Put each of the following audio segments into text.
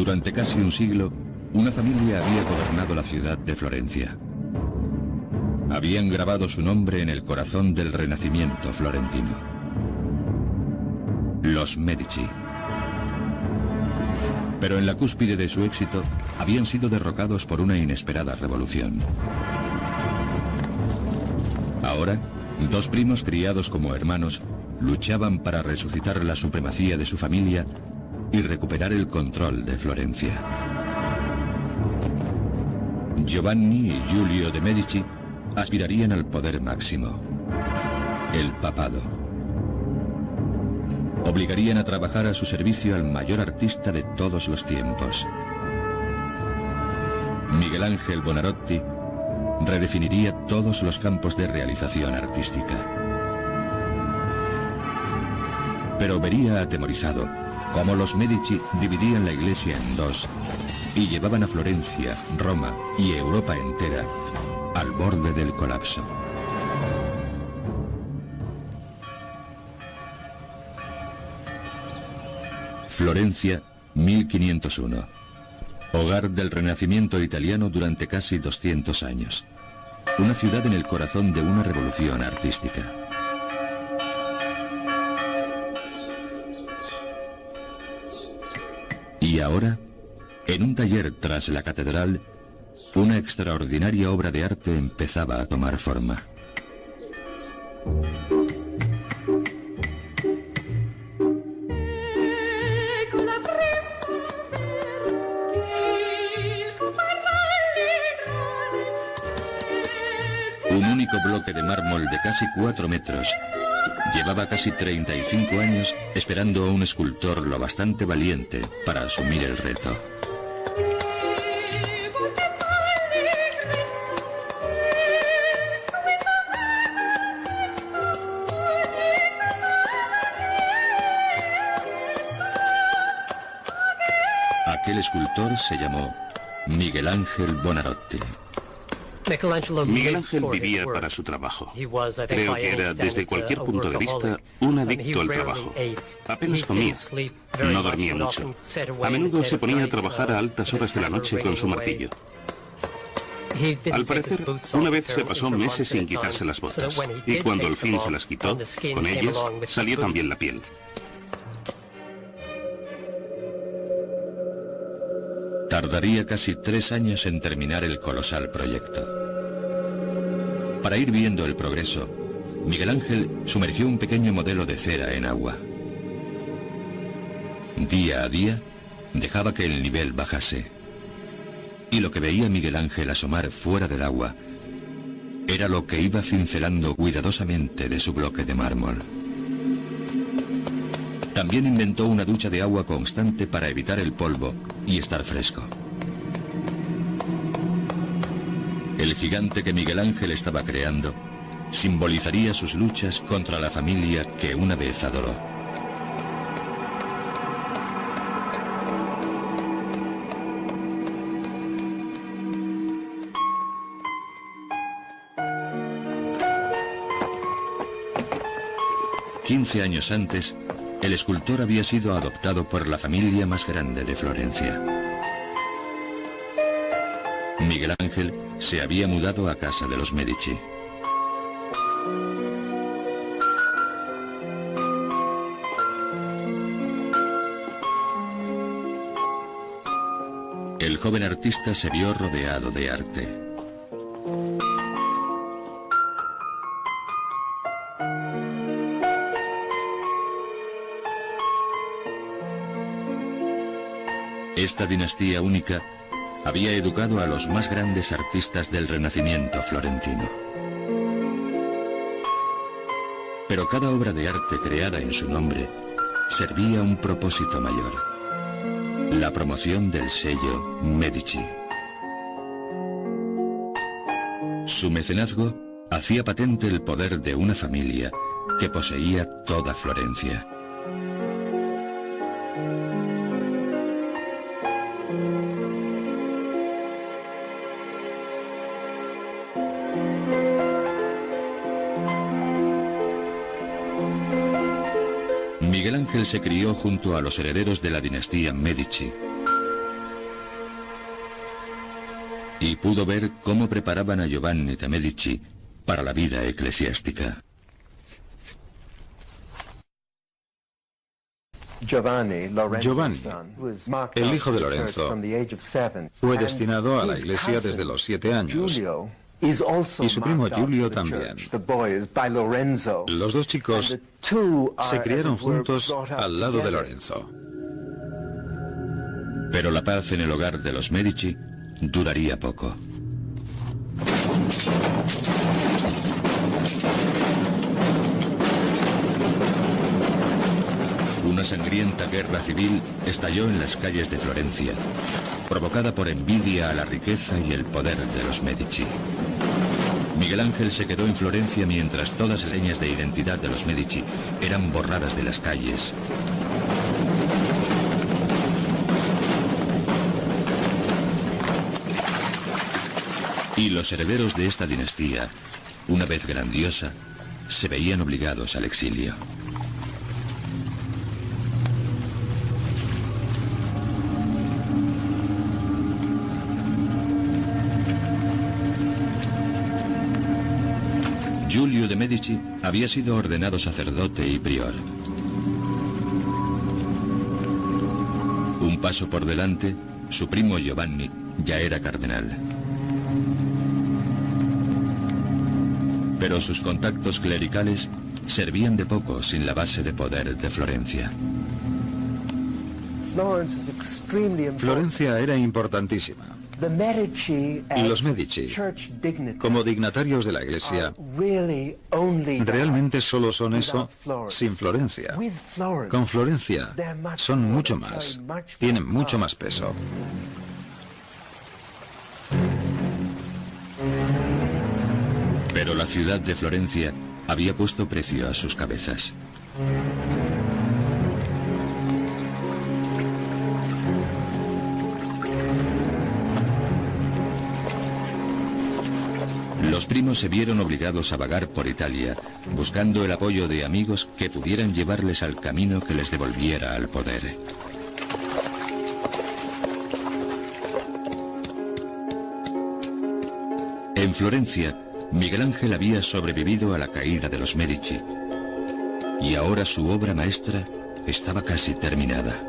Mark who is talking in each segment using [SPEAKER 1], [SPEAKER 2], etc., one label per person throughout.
[SPEAKER 1] Durante casi un siglo, una familia había gobernado la ciudad de Florencia. Habían grabado su nombre en el corazón del Renacimiento florentino. Los Medici. Pero en la cúspide de su éxito, habían sido derrocados por una inesperada revolución. Ahora, dos primos criados como hermanos luchaban para resucitar la supremacía de su familia y recuperar el control de Florencia. Giovanni y Giulio de Medici aspirarían al poder máximo, el papado. Obligarían a trabajar a su servicio al mayor artista de todos los tiempos. Miguel Ángel Buonarroti redefiniría todos los campos de realización artística. Pero vería atemorizado cómo los Medici dividían la iglesia en dos y llevaban a Florencia, Roma y Europa entera al borde del colapso. Florencia, 1501. Hogar del Renacimiento italiano durante casi 200 años. Una ciudad en el corazón de una revolución artística. Y ahora, en un taller tras la catedral, una extraordinaria obra de arte empezaba a tomar forma. Un único bloque de mármol de casi 4 metros llevaba casi 35 años esperando a un escultor lo bastante valiente para asumir el reto. Aquel escultor se llamó Miguel Ángel Buonarroti.
[SPEAKER 2] Miguel Ángel vivía para su trabajo. Creo que era, desde cualquier punto de vista, un adicto al trabajo. Apenas comía, no dormía mucho. A menudo se ponía a trabajar a altas horas de la noche con su martillo. Al parecer, una vez se pasó meses sin quitarse las botas, y cuando al fin se las quitó, con ellas salió también la piel.
[SPEAKER 1] Tardaría casi 3 años en terminar el colosal proyecto. Para ir viendo el progreso, Miguel Ángel sumergió un pequeño modelo de cera en agua. Día a día, dejaba que el nivel bajase. Y lo que veía Miguel Ángel asomar fuera del agua era lo que iba cincelando cuidadosamente de su bloque de mármol. También inventó una ducha de agua constante para evitar el polvo y estar fresco. El gigante que Miguel Ángel estaba creando simbolizaría sus luchas contra la familia que una vez adoró. «15 años antes, el escultor había sido adoptado por la familia más grande de Florencia. Miguel Ángel se había mudado a casa de los Medici. El joven artista se vio rodeado de arte. Esta dinastía única había educado a los más grandes artistas del Renacimiento florentino. Pero cada obra de arte creada en su nombre servía a un propósito mayor: la promoción del sello Medici. Su mecenazgo hacía patente el poder de una familia que poseía toda Florencia. Miguel Ángel se crió junto a los herederos de la dinastía Medici. y pudo ver cómo preparaban a Giovanni de Medici para la vida eclesiástica.
[SPEAKER 3] Giovanni, el hijo de Lorenzo, fue destinado a la iglesia desde los 7 años. Y su primo Giulio también. Los dos chicos se criaron juntos al lado de Lorenzo.
[SPEAKER 1] Pero la paz en el hogar de los Medici duraría poco. Una sangrienta guerra civil estalló en las calles de Florencia, provocada por envidia a la riqueza y el poder de los Medici. Miguel Ángel se quedó en Florencia mientras todas las señas de identidad de los Medici eran borradas de las calles. Y los herederos de esta dinastía, una vez grandiosa, se veían obligados al exilio. Giulio de Medici había sido ordenado sacerdote y prior. Un paso por delante, su primo Giovanni ya era cardenal. Pero sus contactos clericales servían de poco sin la base de poder de Florencia.
[SPEAKER 3] Florencia era importantísima. Los Medici, como dignatarios de la Iglesia, realmente solo son eso sin Florencia. Con Florencia son mucho más, tienen mucho más peso.
[SPEAKER 1] Pero la ciudad de Florencia había puesto precio a sus cabezas. Los primos se vieron obligados a vagar por Italia, buscando el apoyo de amigos que pudieran llevarles al camino que les devolviera al poder. En Florencia, Miguel Ángel había sobrevivido a la caída de los Medici, y ahora su obra maestra estaba casi terminada.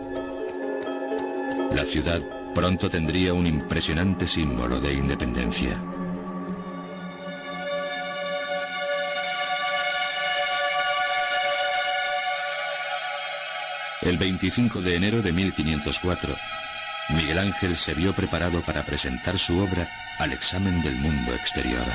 [SPEAKER 1] La ciudad pronto tendría un impresionante símbolo de independencia. El 25 de enero de 1504, Miguel Ángel se vio preparado para presentar su obra al examen del mundo exterior.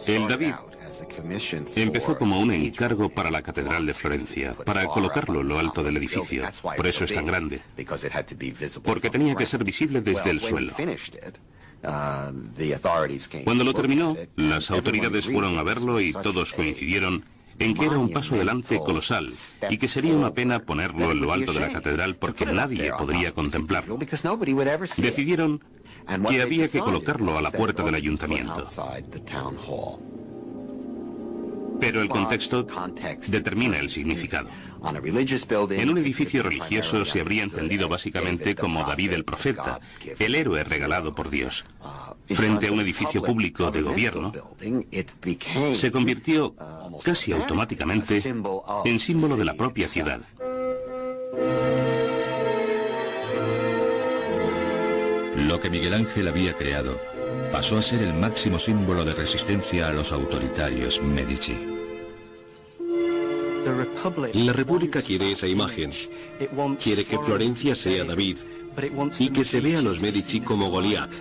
[SPEAKER 2] El David empezó como un encargo para la Catedral de Florencia, para colocarlo en lo alto del edificio. Por eso es tan grande, porque tenía que ser visible desde el suelo. Cuando lo terminó, las autoridades fueron a verlo y todos coincidieron en que era un paso adelante colosal y que sería una pena ponerlo en lo alto de la catedral porque nadie podría contemplarlo. Decidieron que había que colocarlo a la puerta del ayuntamiento. Pero el contexto determina el significado. En un edificio religioso se habría entendido básicamente como David el profeta, el héroe regalado por Dios. Frente a un edificio público de gobierno, se convirtió casi automáticamente en símbolo de la propia ciudad.
[SPEAKER 1] Lo que Miguel Ángel había creado pasó a ser el máximo símbolo de resistencia a los autoritarios Medici.
[SPEAKER 4] La República quiere esa imagen. Quiere que Florencia sea David y que se vea a los Medici como Goliat.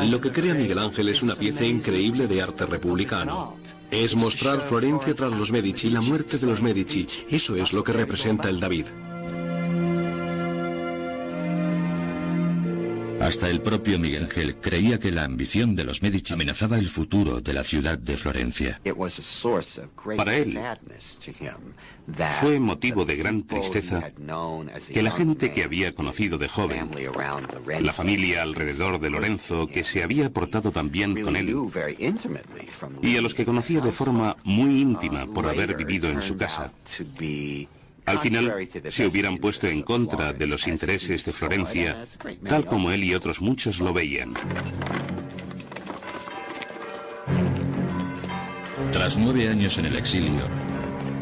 [SPEAKER 4] Lo que crea Miguel Ángel es una pieza increíble de arte republicano. Es mostrar Florencia tras los Medici, la muerte de los Medici. Eso es lo que representa el David.
[SPEAKER 1] Hasta el propio Miguel Ángel creía que la ambición de los Medici amenazaba el futuro de la ciudad de Florencia.
[SPEAKER 2] Para él, fue motivo de gran tristeza que la gente que había conocido de joven, la familia alrededor de Lorenzo, que se había portado tan bien con él, y a los que conocía de forma muy íntima por haber vivido en su casa, al final se hubieran puesto en contra de los intereses de Florencia, tal como él y otros muchos lo veían.
[SPEAKER 1] Tras 9 años en el exilio,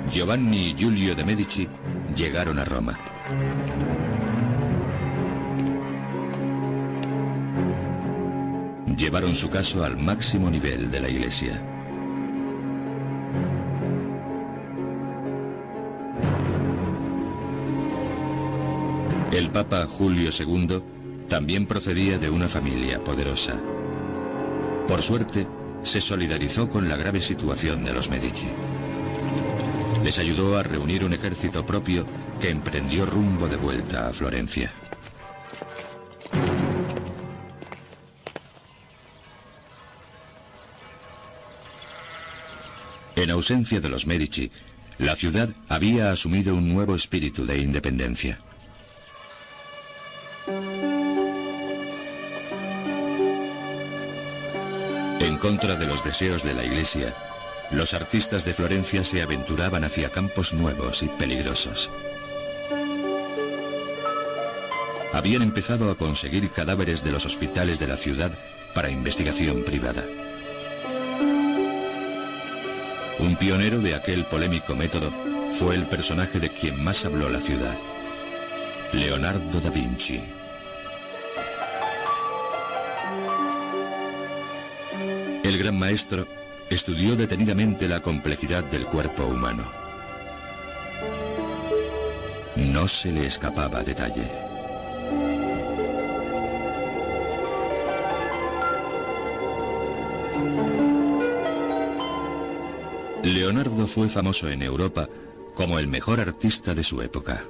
[SPEAKER 1] Giovanni y Giulio de Medici llegaron a Roma. Llevaron su caso al máximo nivel de la Iglesia. El Papa Julio II también procedía de una familia poderosa. Por suerte, se solidarizó con la grave situación de los Medici. Les ayudó a reunir un ejército propio que emprendió rumbo de vuelta a Florencia. En ausencia de los Medici, la ciudad había asumido un nuevo espíritu de independencia. En contra de los deseos de la Iglesia, los artistas de Florencia se aventuraban hacia campos nuevos y peligrosos. Habían empezado a conseguir cadáveres de los hospitales de la ciudad para investigación privada. Un pionero de aquel polémico método fue el personaje de quien más habló la ciudad, Leonardo da Vinci. El gran maestro estudió detenidamente la complejidad del cuerpo humano. No se le escapaba detalle. Leonardo fue famoso en Europa como el mejor artista de su época.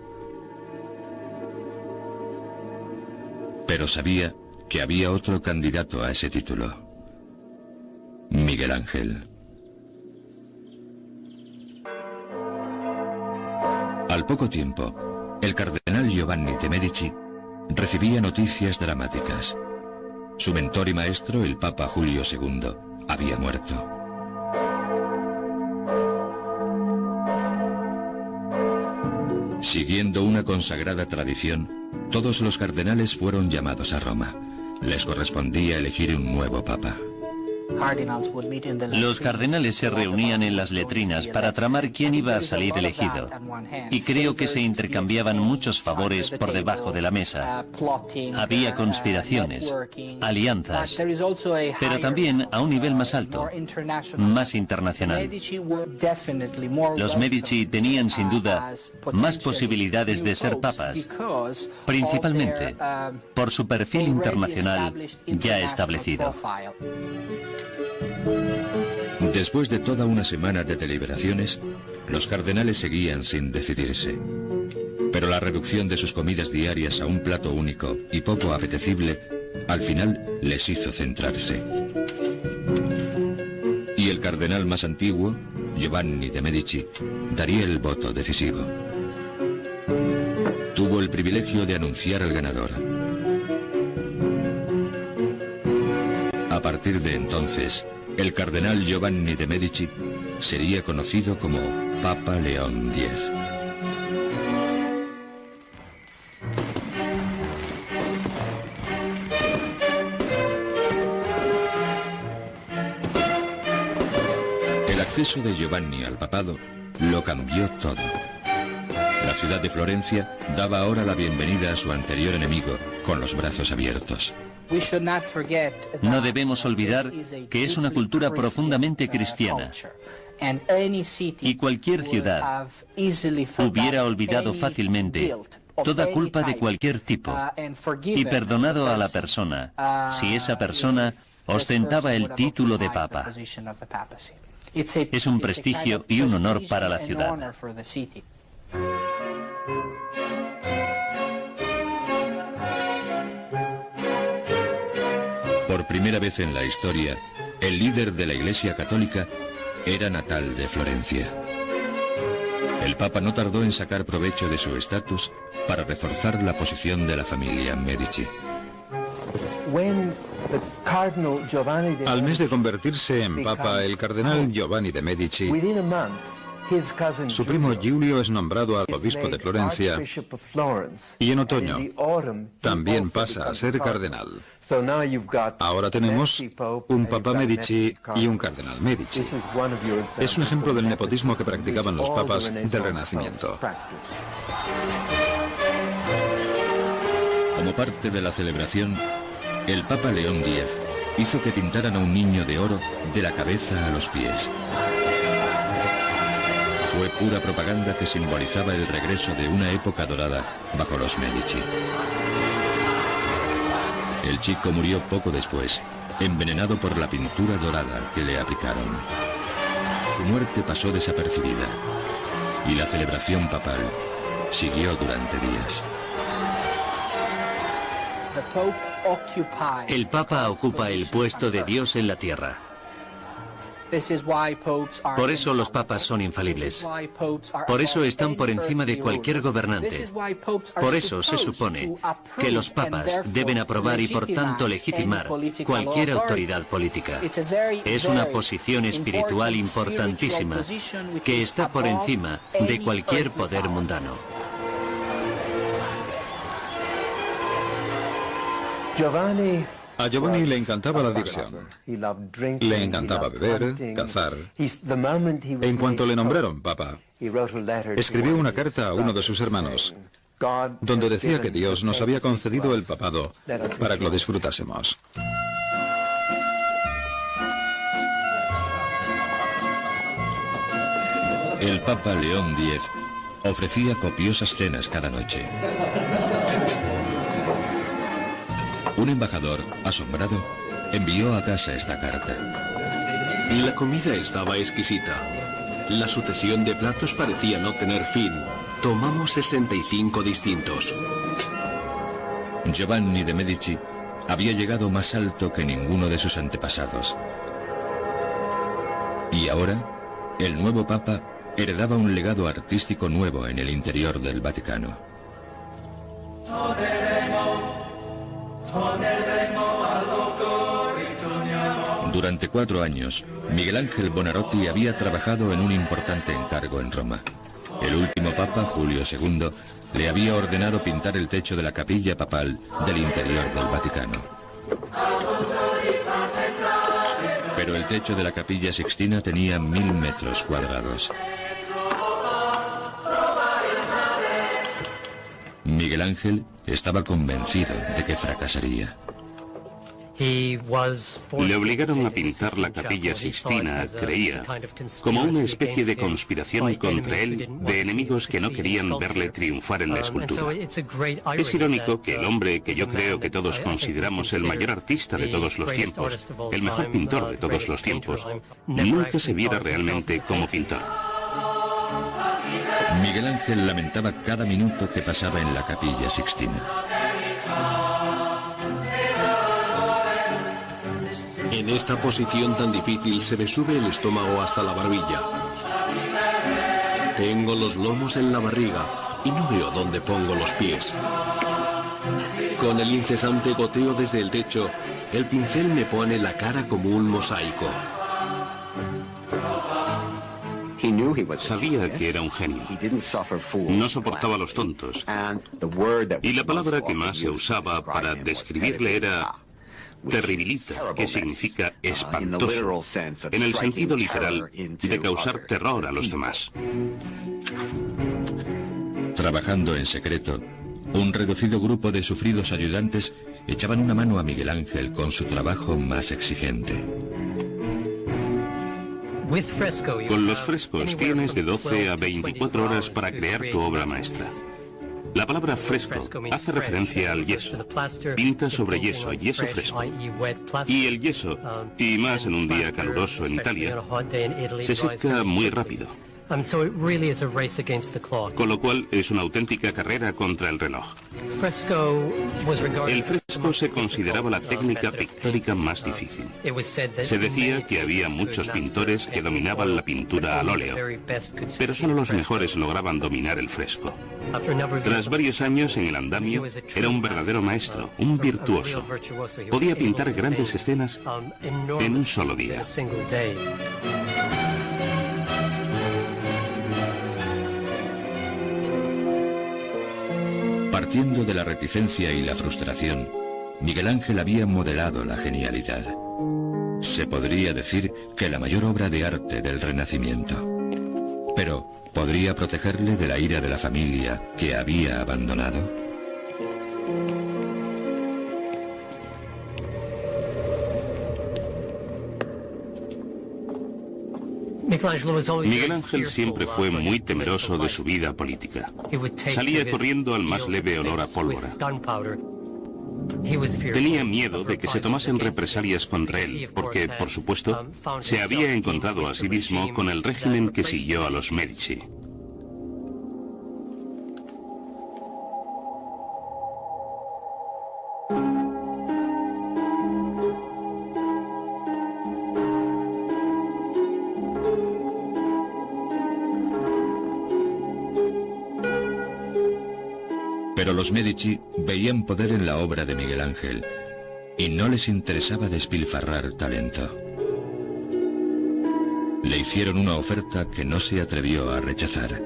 [SPEAKER 1] Pero sabía que había otro candidato a ese título: Miguel Ángel. Al poco tiempo, el cardenal Giovanni de Medici recibía noticias dramáticas. Su mentor y maestro, el Papa Julio II, había muerto. Siguiendo una consagrada tradición, todos los cardenales fueron llamados a Roma. Les correspondía elegir un nuevo papa.
[SPEAKER 5] Los cardenales se reunían en las letrinas para tramar quién iba a salir elegido. Y creo que se intercambiaban muchos favores por debajo de la mesa. Había conspiraciones, alianzas, pero también a un nivel más alto, más internacional. Los Medici tenían sin duda más posibilidades de ser papas, principalmente por su perfil internacional ya establecido.
[SPEAKER 1] Después de toda una semana de deliberaciones, los cardenales seguían sin decidirse. Pero la reducción de sus comidas diarias a un plato único y poco apetecible, al final les hizo centrarse. Y el cardenal más antiguo, Giovanni de Medici, daría el voto decisivo. Tuvo el privilegio de anunciar al ganador. A partir de entonces, el cardenal Giovanni de Medici sería conocido como Papa León X. El acceso de Giovanni al papado lo cambió todo. La ciudad de Florencia daba ahora la bienvenida a su anterior enemigo con los brazos abiertos.
[SPEAKER 5] No debemos olvidar que es una cultura profundamente cristiana, y cualquier ciudad hubiera olvidado fácilmente toda culpa de cualquier tipo y perdonado a la persona si esa persona ostentaba el título de papa. Es un prestigio y un honor para la ciudad.
[SPEAKER 1] Por primera vez en la historia, el líder de la Iglesia Católica era natal de Florencia. El Papa no tardó en sacar provecho de su estatus para reforzar la posición de la familia Medici.
[SPEAKER 3] Al mes de convertirse en Papa, el cardenal Giovanni de Medici, su primo Giulio es nombrado arzobispo de Florencia y en otoño también pasa a ser cardenal. Ahora tenemos un Papa Medici y un cardenal Medici. Es un ejemplo del nepotismo que practicaban los papas del Renacimiento.
[SPEAKER 1] Como parte de la celebración, el Papa León X hizo que pintaran a un niño de oro de la cabeza a los pies. Fue pura propaganda que simbolizaba el regreso de una época dorada bajo los Medici. El chico murió poco después, envenenado por la pintura dorada que le aplicaron. Su muerte pasó desapercibida y la celebración papal siguió durante días.
[SPEAKER 5] El Papa ocupa el puesto de Dios en la tierra. Por eso los papas son infalibles. Por eso están por encima de cualquier gobernante. Por eso se supone que los papas deben aprobar y por tanto legitimar cualquier autoridad política. Es una posición espiritual importantísima que está por encima de cualquier poder mundano.
[SPEAKER 3] A Giovanni le encantaba la diversión. Le encantaba beber, cazar. En cuanto le nombraron papa, escribió una carta a uno de sus hermanos, donde decía que Dios nos había concedido el papado para que lo disfrutásemos.
[SPEAKER 1] El Papa León X ofrecía copiosas cenas cada noche. Un embajador, asombrado, envió a casa esta carta.
[SPEAKER 4] La comida estaba exquisita. La sucesión de platos parecía no tener fin. Tomamos 65 distintos.
[SPEAKER 1] Giovanni de Medici había llegado más alto que ninguno de sus antepasados. Y ahora, el nuevo Papa heredaba un legado artístico nuevo en el interior del Vaticano. Durante 4 años, Miguel Ángel Buonarroti había trabajado en un importante encargo en Roma. El último Papa, Julio II, le había ordenado pintar el techo de la capilla papal del interior del Vaticano. Pero el techo de la Capilla Sixtina tenía 1000 metros cuadrados. Miguel Ángel estaba convencido de que fracasaría.
[SPEAKER 2] Le obligaron a pintar la Capilla Sixtina, creía, como una especie de conspiración contra él de enemigos que no querían verle triunfar en la escultura. Es irónico que el hombre que yo creo que todos consideramos el mayor artista de todos los tiempos, el mejor pintor de todos los tiempos, nunca se viera realmente como pintor.
[SPEAKER 1] Miguel Ángel lamentaba cada minuto que pasaba en la Capilla Sixtina.
[SPEAKER 4] En esta posición tan difícil se me sube el estómago hasta la barbilla. Tengo los lomos en la barriga y no veo dónde pongo los pies. Con el incesante goteo desde el techo, el pincel me pone la cara como un mosaico.
[SPEAKER 2] Sabía que era un genio. No soportaba a los tontos. Y la palabra que más se usaba para describirle era terribilita, que significa espantoso, en el sentido literal de causar terror a los demás.
[SPEAKER 1] Trabajando en secreto, un reducido grupo de sufridos ayudantes echaban una mano a Miguel Ángel con su trabajo más exigente.
[SPEAKER 2] Con los frescos tienes de 12 a 24 horas para crear tu obra maestra. La palabra fresco hace referencia al yeso. Pinta sobre yeso, yeso fresco. Y el yeso, y más en un día caluroso en Italia, se seca muy rápido. Con lo cual es una auténtica carrera contra el reloj. El fresco se consideraba la técnica pictórica más difícil. Se decía que había muchos pintores que dominaban la pintura al óleo, pero solo los mejores lograban dominar el fresco. Tras varios años en el andamio, era un verdadero maestro, un virtuoso. Podía pintar grandes escenas en un solo día.
[SPEAKER 1] Partiendo de la reticencia y la frustración, Miguel Ángel había modelado la genialidad. Se podría decir que la mayor obra de arte del Renacimiento. Pero, ¿podría protegerle de la ira de la familia que había abandonado?
[SPEAKER 2] Miguel Ángel siempre fue muy temeroso de su vida política. Salía corriendo al más leve olor a pólvora. Tenía miedo de que se tomasen represalias contra él, porque, por supuesto, se había encontrado a sí mismo con el régimen que siguió a los Medici.
[SPEAKER 1] Pero los Medici veían poder en la obra de Miguel Ángel y no les interesaba despilfarrar talento. Le hicieron una oferta que no se atrevió a rechazar.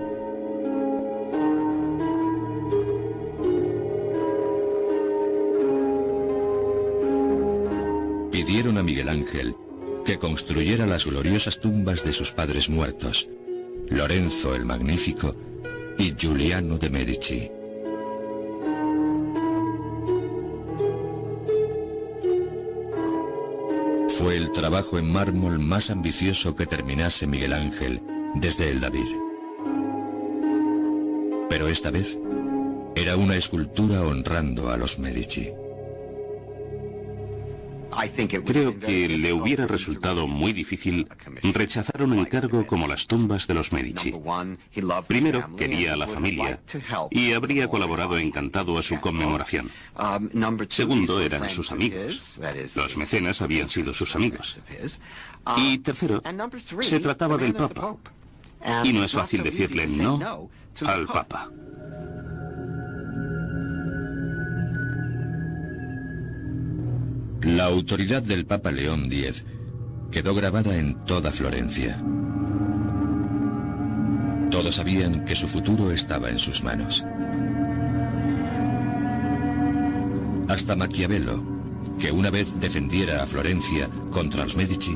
[SPEAKER 1] Pidieron a Miguel Ángel que construyera las gloriosas tumbas de sus padres muertos, Lorenzo el Magnífico y Giuliano de Medici. Fue el trabajo en mármol más ambicioso que terminase Miguel Ángel desde el David. Pero esta vez era una escultura honrando a los Medici.
[SPEAKER 2] Creo que le hubiera resultado muy difícil rechazar un encargo como las tumbas de los Medici. Primero, quería a la familia y habría colaborado encantado a su conmemoración. Segundo, eran sus amigos. Los mecenas habían sido sus amigos. Y tercero, se trataba del Papa. Y no es fácil decirle no al Papa.
[SPEAKER 1] La autoridad del Papa León X quedó grabada en toda Florencia. Todos sabían que su futuro estaba en sus manos. Hasta Maquiavelo, que una vez defendiera a Florencia contra los Medici,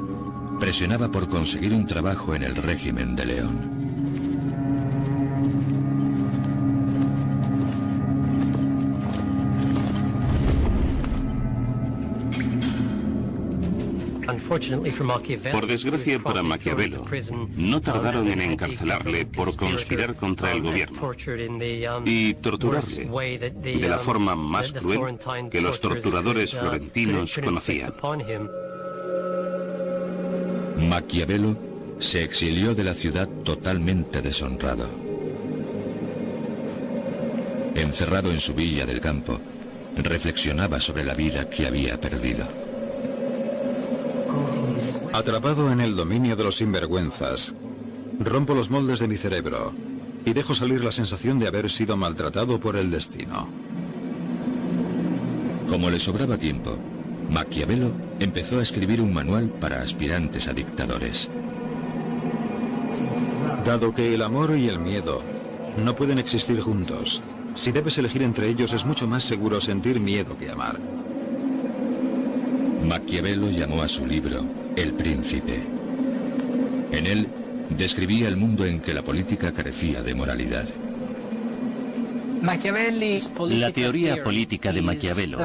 [SPEAKER 1] presionaba por conseguir un trabajo en el régimen de León.
[SPEAKER 2] Por desgracia para Maquiavelo, no tardaron en encarcelarle por conspirar contra el gobierno y torturarle de la forma más cruel que los torturadores florentinos conocían.
[SPEAKER 1] Maquiavelo se exilió de la ciudad totalmente deshonrado. Encerrado en su villa del campo, reflexionaba sobre la vida que había perdido.
[SPEAKER 3] Atrapado en el dominio de los sinvergüenzas, rompo los moldes de mi cerebro y dejo salir la sensación de haber sido maltratado por el destino.
[SPEAKER 1] Como le sobraba tiempo, Maquiavelo empezó a escribir un manual para aspirantes a dictadores.
[SPEAKER 3] Dado que el amor y el miedo no pueden existir juntos, si debes elegir entre ellos es mucho más seguro sentir miedo que amar.
[SPEAKER 1] Maquiavelo llamó a su libro El Príncipe. En él describía el mundo en que la política carecía de moralidad.
[SPEAKER 5] La teoría política de Maquiavelo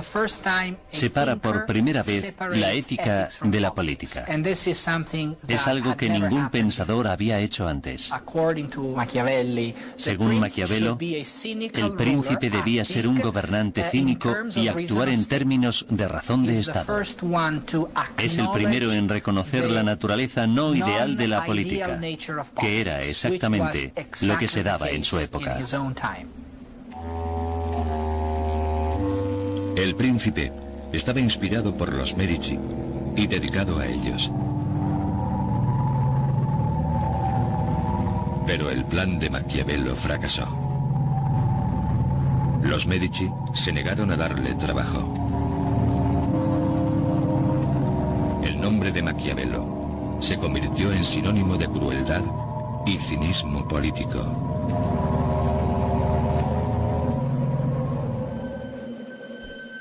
[SPEAKER 5] separa por primera vez la ética de la política. Es algo que ningún pensador había hecho antes. Según Maquiavelo, el príncipe debía ser un gobernante cínico y actuar en términos de razón de Estado. Es el primero en reconocer la naturaleza no ideal de la política, que era exactamente lo que se daba en su época.
[SPEAKER 1] El príncipe estaba inspirado por los Medici y dedicado a ellos. Pero el plan de Maquiavelo fracasó. Los Medici se negaron a darle trabajo. El nombre de Maquiavelo se convirtió en sinónimo de crueldad y cinismo político.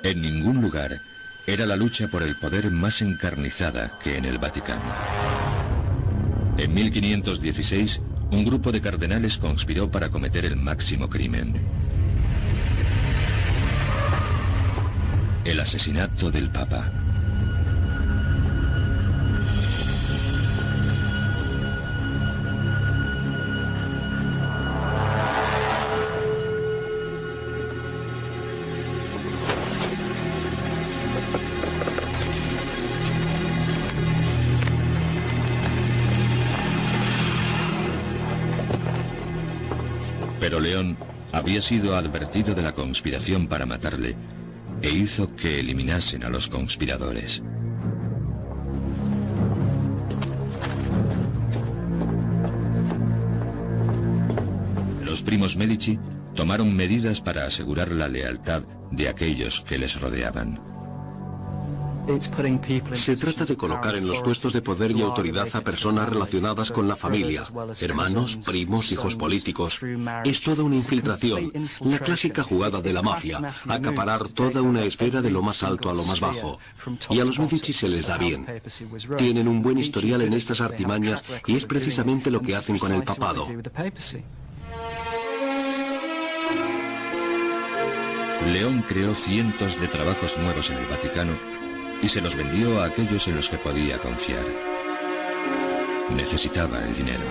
[SPEAKER 1] En ningún lugar era la lucha por el poder más encarnizada que en el Vaticano. En 1516, un grupo de cardenales conspiró para cometer el máximo crimen: el asesinato del Papa. Pero León había sido advertido de la conspiración para matarle e hizo que eliminasen a los conspiradores. Los primos Medici tomaron medidas para asegurar la lealtad de aquellos que les rodeaban.
[SPEAKER 4] Se trata de colocar en los puestos de poder y autoridad a personas relacionadas con la familia, hermanos, primos, hijos políticos. Es toda una infiltración, la clásica jugada de la mafia, acaparar toda una esfera de lo más alto a lo más bajo. Y a los Medici se les da bien. Tienen un buen historial en estas artimañas y es precisamente lo que hacen con el papado.
[SPEAKER 1] León creó cientos de trabajos nuevos en el Vaticano y se los vendió a aquellos en los que podía confiar. Necesitaba el dinero.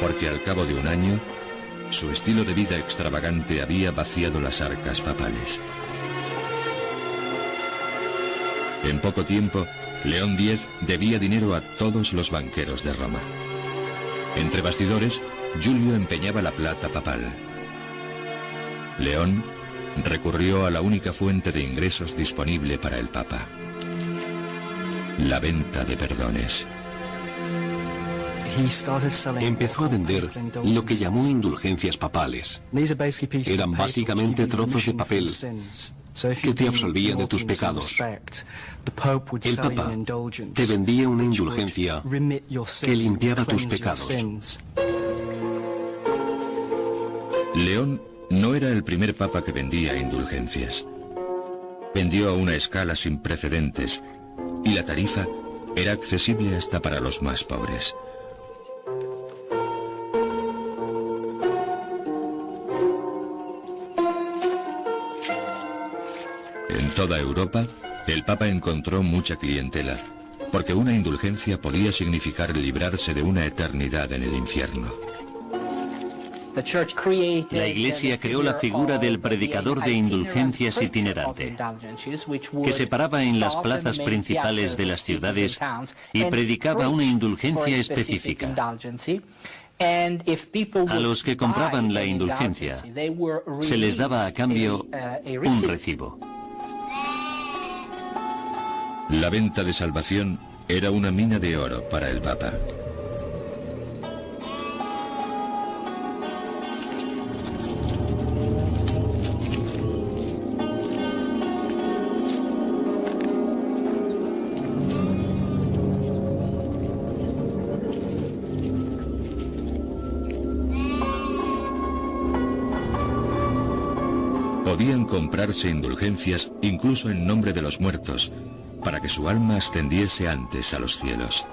[SPEAKER 1] Porque al cabo de un año, su estilo de vida extravagante había vaciado las arcas papales. En poco tiempo, León X debía dinero a todos los banqueros de Roma. Entre bastidores, Julio empeñaba la plata papal. León recurrió a la única fuente de ingresos disponible para el Papa: la venta de perdones.
[SPEAKER 4] Empezó a vender lo que llamó indulgencias papales. Eran básicamente trozos de papel que te absolvían de tus pecados. El Papa te vendía una indulgencia que limpiaba tus pecados.
[SPEAKER 1] León no era el primer papa que vendía indulgencias. Vendió a una escala sin precedentes y la tarifa era accesible hasta para los más pobres. En toda Europa, el Papa encontró mucha clientela, porque una indulgencia podía significar librarse de una eternidad en el infierno.
[SPEAKER 5] La Iglesia creó la figura del predicador de indulgencias itinerante, que se paraba en las plazas principales de las ciudades y predicaba una indulgencia específica. A los que compraban la indulgencia se les daba a cambio un recibo.
[SPEAKER 1] La venta de salvación era una mina de oro para el Papa. Podían comprarse indulgencias incluso en nombre de los muertos, para que su alma ascendiese antes a los cielos.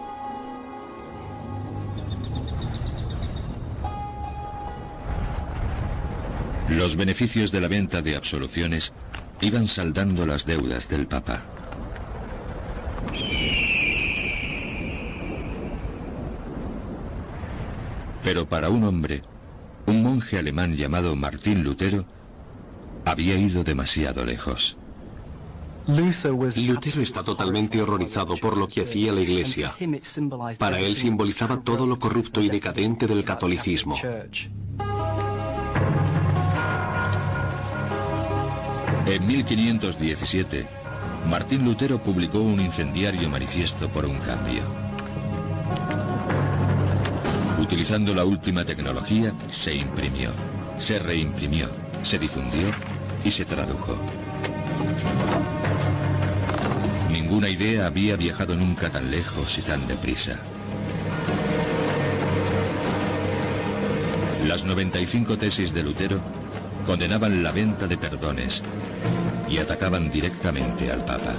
[SPEAKER 1] Los beneficios de la venta de absoluciones iban saldando las deudas del Papa. Pero para un hombre, un monje alemán llamado Martín Lutero, había ido demasiado lejos.
[SPEAKER 4] Lutero está totalmente horrorizado por lo que hacía la Iglesia. Para él simbolizaba todo lo corrupto y decadente del catolicismo.
[SPEAKER 1] En 1517, Martín Lutero publicó un incendiario manifiesto por un cambio. Utilizando la última tecnología, se imprimió, se reimprimió, se difundió y se tradujo. Ninguna idea había viajado nunca tan lejos y tan deprisa. Las 95 tesis de Lutero condenaban la venta de perdones y atacaban directamente al Papa.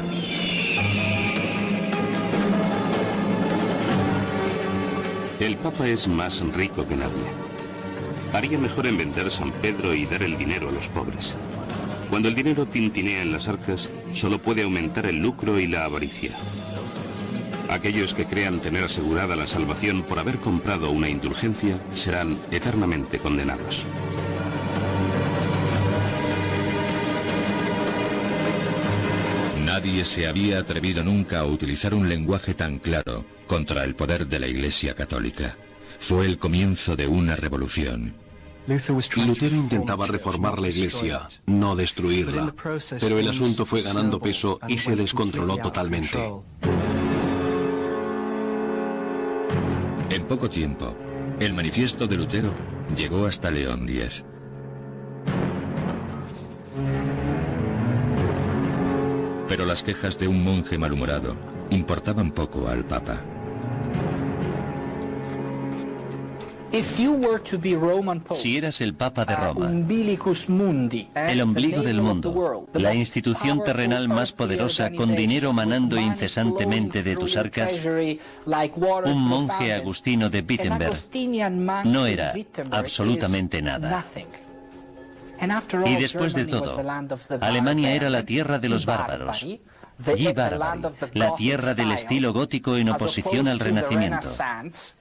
[SPEAKER 2] El Papa es más rico que nadie. Haría mejor en vender San Pedro y dar el dinero a los pobres. Cuando el dinero tintinea en las arcas, solo puede aumentar el lucro y la avaricia. Aquellos que crean tener asegurada la salvación por haber comprado una indulgencia serán eternamente condenados.
[SPEAKER 1] Nadie se había atrevido nunca a utilizar un lenguaje tan claro contra el poder de la Iglesia Católica. Fue el comienzo de una revolución.
[SPEAKER 4] Lutero intentaba reformar la Iglesia, no destruirla, pero el asunto fue ganando peso y se descontroló totalmente.
[SPEAKER 1] En poco tiempo, el manifiesto de Lutero llegó hasta León X. Pero las quejas de un monje malhumorado importaban poco al Papa.
[SPEAKER 5] Si eras el Papa de Roma, el ombligo del mundo, la institución terrenal más poderosa con dinero manando incesantemente de tus arcas, un monje agustino de Wittenberg no era absolutamente nada. Y después de todo, Alemania era la tierra de los bárbaros, Die Barbari, la tierra del estilo gótico en oposición al Renacimiento.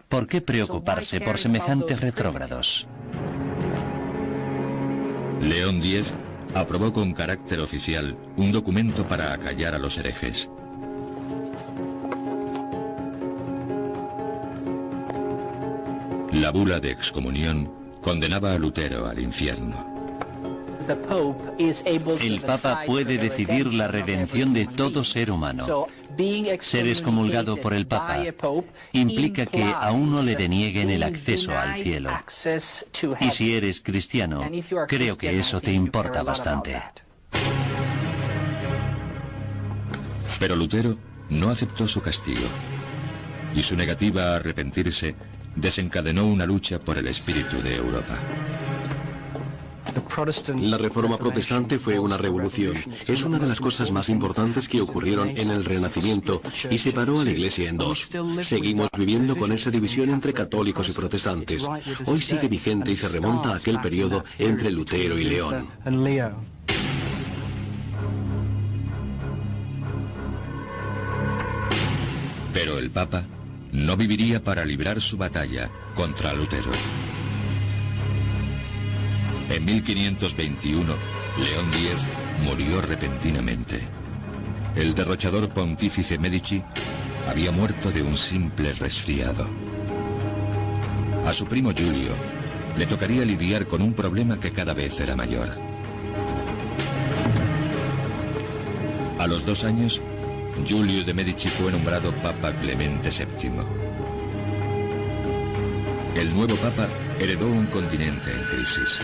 [SPEAKER 5] ¿Por qué preocuparse por semejantes retrógrados?
[SPEAKER 1] León X aprobó con carácter oficial un documento para acallar a los herejes. La bula de excomunión condenaba a Lutero al infierno.
[SPEAKER 5] El Papa puede decidir la redención de todo ser humano. Ser excomulgado por el Papa implica que a uno le denieguen el acceso al cielo. Y si eres cristiano, creo que eso te importa bastante.
[SPEAKER 1] Pero Lutero no aceptó su castigo, y su negativa a arrepentirse desencadenó una lucha por el espíritu de Europa.
[SPEAKER 4] La Reforma Protestante fue una revolución. Es una de las cosas más importantes que ocurrieron en el Renacimiento y separó a la Iglesia en dos. Seguimos viviendo con esa división entre católicos y protestantes. Hoy sigue vigente y se remonta a aquel periodo entre Lutero y León.
[SPEAKER 1] Pero el Papa no viviría para librar su batalla contra Lutero. En 1521, León X murió repentinamente. El derrochador pontífice Medici había muerto de un simple resfriado. A su primo Giulio le tocaría lidiar con un problema que cada vez era mayor. A los 2 años, Giulio de Medici fue nombrado Papa Clemente VII. El nuevo Papa heredó un continente en crisis.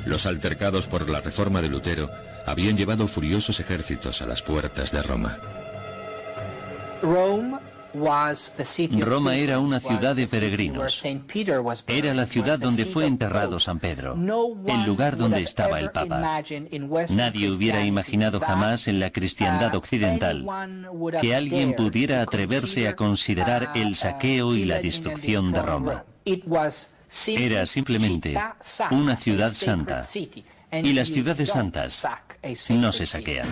[SPEAKER 1] Los altercados por la reforma de Lutero habían llevado furiosos ejércitos a las puertas de Roma.
[SPEAKER 5] Roma era una ciudad de peregrinos. Era la ciudad donde fue enterrado San Pedro, el lugar donde estaba el Papa. Nadie hubiera imaginado jamás en la cristiandad occidental que alguien pudiera atreverse a considerar el saqueo y la destrucción de Roma. Era simplemente una ciudad santa, y las ciudades santas no se saquean.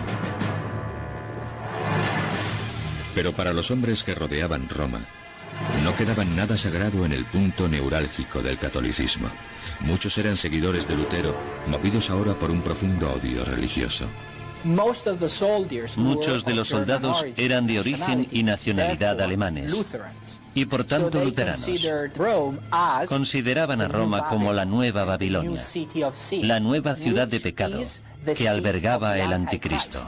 [SPEAKER 1] Pero para los hombres que rodeaban Roma, no quedaba nada sagrado en el punto neurálgico del catolicismo. Muchos eran seguidores de Lutero, movidos ahora por un profundo odio religioso.
[SPEAKER 5] Muchos de los soldados eran de origen y nacionalidad alemanes, y por tanto luteranos. Consideraban a Roma como la nueva Babilonia, la nueva ciudad de pecado que albergaba el anticristo.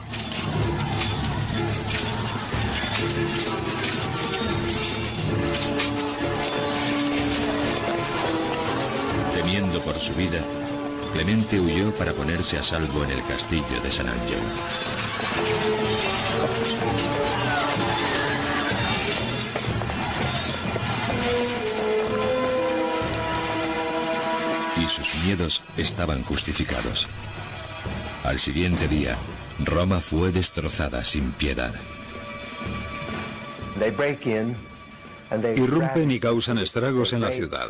[SPEAKER 1] Temiendo por su vida, Clemente huyó para ponerse a salvo en el castillo de San Angelo. Y sus miedos estaban justificados. Al siguiente día, Roma fue destrozada sin piedad.
[SPEAKER 3] Irrumpen y causan estragos en la ciudad.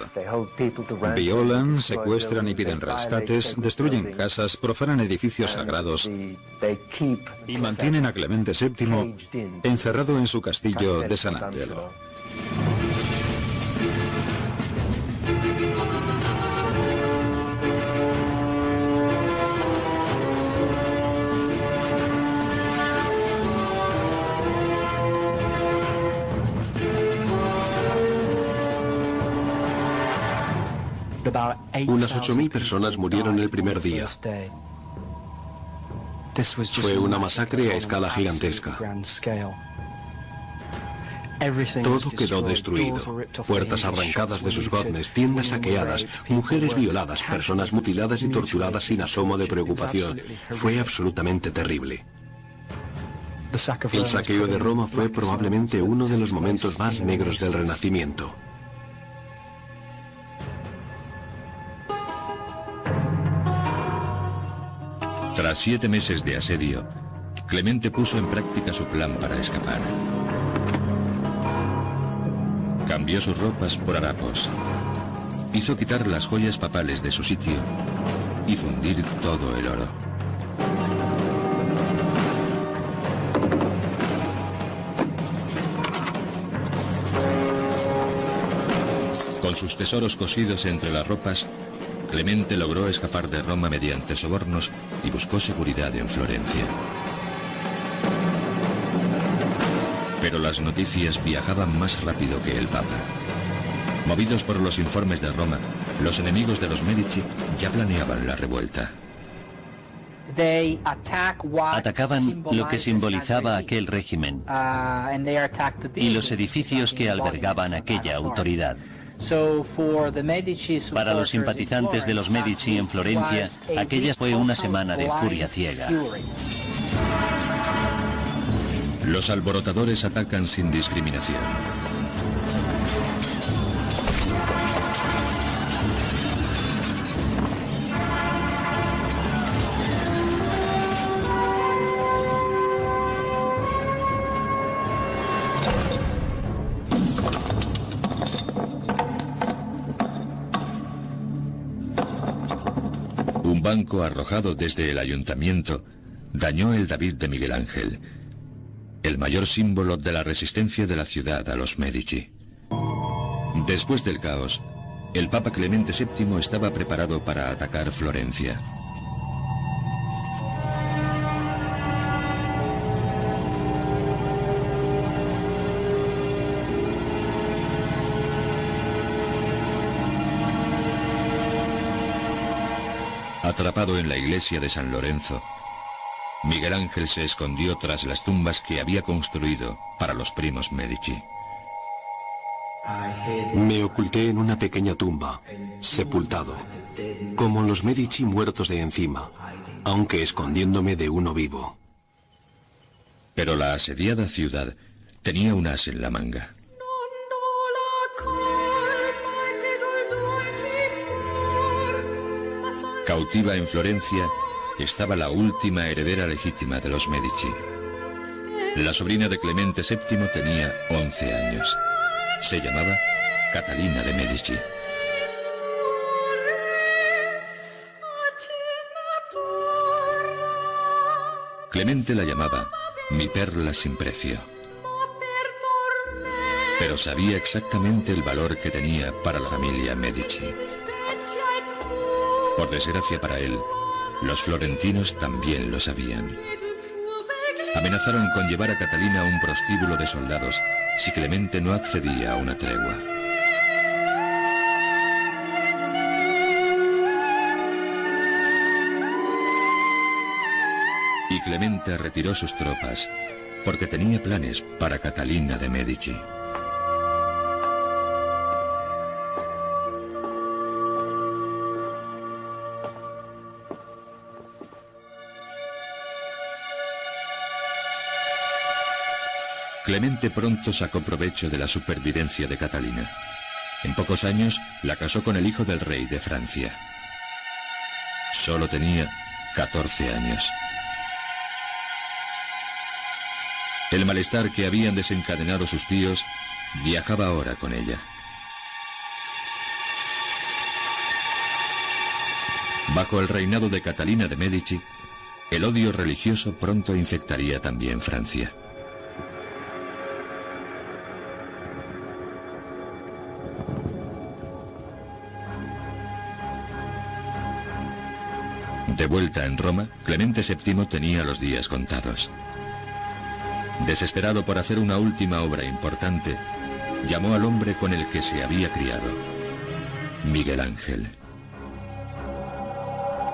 [SPEAKER 3] Violan, secuestran y piden rescates, destruyen casas, profanan edificios sagrados y mantienen a Clemente VII encerrado en su castillo de San Angelo.
[SPEAKER 4] Unas 8.000 personas murieron el primer día. Fue una masacre a escala gigantesca. Todo quedó destruido. Puertas arrancadas de sus goznes, tiendas saqueadas, mujeres violadas, personas mutiladas y torturadas sin asomo de preocupación. Fue absolutamente terrible. El saqueo de Roma fue probablemente uno de los momentos más negros del Renacimiento.
[SPEAKER 1] Tras 7 meses de asedio, Clemente puso en práctica su plan para escapar. Cambió sus ropas por harapos. Hizo quitar las joyas papales de su sitio y fundir todo el oro. Con sus tesoros cosidos entre las ropas, Clemente logró escapar de Roma mediante sobornos y buscó seguridad en Florencia. Pero las noticias viajaban más rápido que el Papa. Movidos por los informes de Roma, los enemigos de los Medici ya planeaban la revuelta.
[SPEAKER 5] Atacaban lo que simbolizaba aquel régimen y los edificios que albergaban aquella autoridad. Para los simpatizantes de los Medici en Florencia, aquella fue una semana de furia ciega.
[SPEAKER 1] Los alborotadores atacan sin discriminación. Un banco arrojado desde el ayuntamiento dañó el David de Miguel Ángel, el mayor símbolo de la resistencia de la ciudad a los Medici. Después del caos, el Papa Clemente VII estaba preparado para atacar Florencia. Atrapado en la iglesia de San Lorenzo, Miguel Ángel se escondió tras las tumbas que había construido para los primos Medici.
[SPEAKER 4] Me oculté en una pequeña tumba, sepultado, como los Medici muertos de encima, aunque escondiéndome de uno vivo.
[SPEAKER 1] Pero la asediada ciudad tenía un as en la manga. Cautiva en Florencia estaba la última heredera legítima de los Medici. La sobrina de Clemente VII tenía 11 años. Se llamaba Catalina de Medici. Clemente la llamaba mi perla sin precio. Pero sabía exactamente el valor que tenía para la familia Medici. Por desgracia para él, los florentinos también lo sabían. Amenazaron con llevar a Catalina a un prostíbulo de soldados si Clemente no accedía a una tregua. Y Clemente retiró sus tropas porque tenía planes para Catalina de Medici. Clemente pronto sacó provecho de la supervivencia de Catalina. En pocos años la casó con el hijo del rey de Francia. Solo tenía 14 años. El malestar que habían desencadenado sus tíos viajaba ahora con ella. Bajo el reinado de Catalina de Medici, el odio religioso pronto infectaría también Francia. De vuelta en Roma, Clemente VII tenía los días contados. Desesperado por hacer una última obra importante, llamó al hombre con el que se había criado, Miguel Ángel.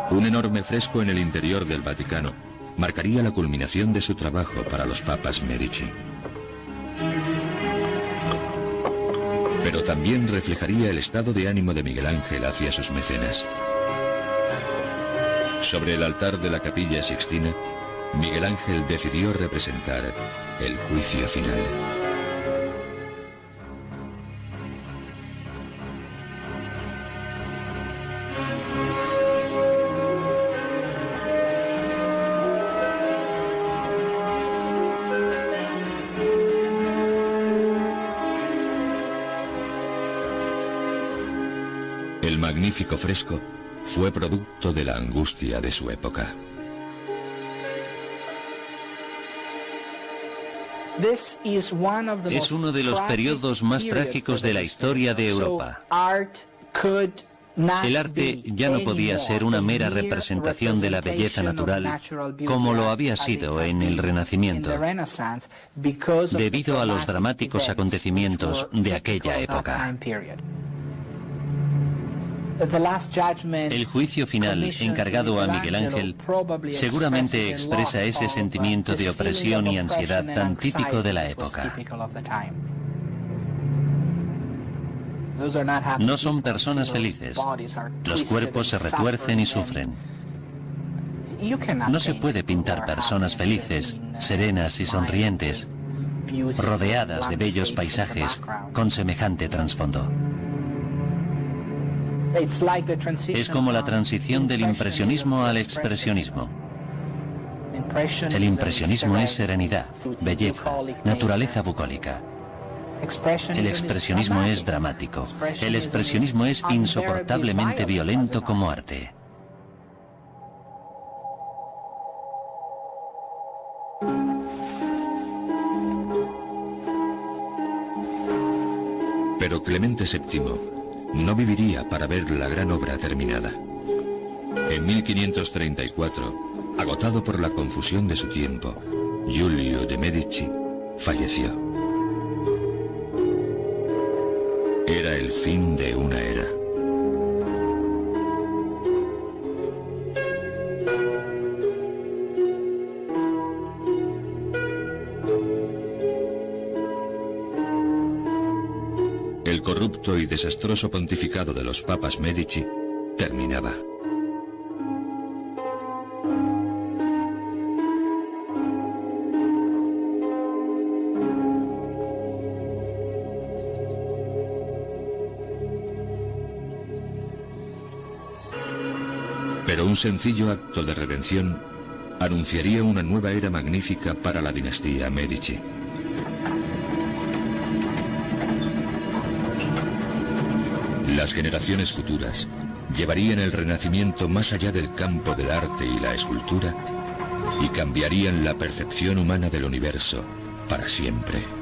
[SPEAKER 1] Un enorme fresco en el interior del Vaticano marcaría la culminación de su trabajo para los papas Medici. Pero también reflejaría el estado de ánimo de Miguel Ángel hacia sus mecenas. Sobre el altar de la Capilla Sixtina, Miguel Ángel decidió representar el juicio final. El magnífico fresco fue producto de la angustia de su época.
[SPEAKER 5] Es uno de los periodos más trágicos de la historia de Europa. El arte ya no podía ser una mera representación de la belleza natural como lo había sido en el Renacimiento, debido a los dramáticos acontecimientos de aquella época. El juicio final encargado a Miguel Ángel seguramente expresa ese sentimiento de opresión y ansiedad tan típico de la época. No son personas felices. Los cuerpos se retuercen y sufren. No se puede pintar personas felices, serenas y sonrientes, rodeadas de bellos paisajes con semejante trasfondo. Es como la transición del impresionismo al expresionismo. El impresionismo es serenidad, belleza, naturaleza bucólica. El expresionismo es dramático. El expresionismo es insoportablemente violento como arte.
[SPEAKER 1] Pero Clemente VII no viviría para ver la gran obra terminada. En 1534, agotado por la confusión de su tiempo, Giulio de Medici falleció. Era el fin de una era. El corrupto y desastroso pontificado de los papas Medici terminaba. Pero un sencillo acto de redención anunciaría una nueva era magnífica para la dinastía Medici. Las generaciones futuras llevarían el Renacimiento más allá del campo del arte y la escultura y cambiarían la percepción humana del universo para siempre.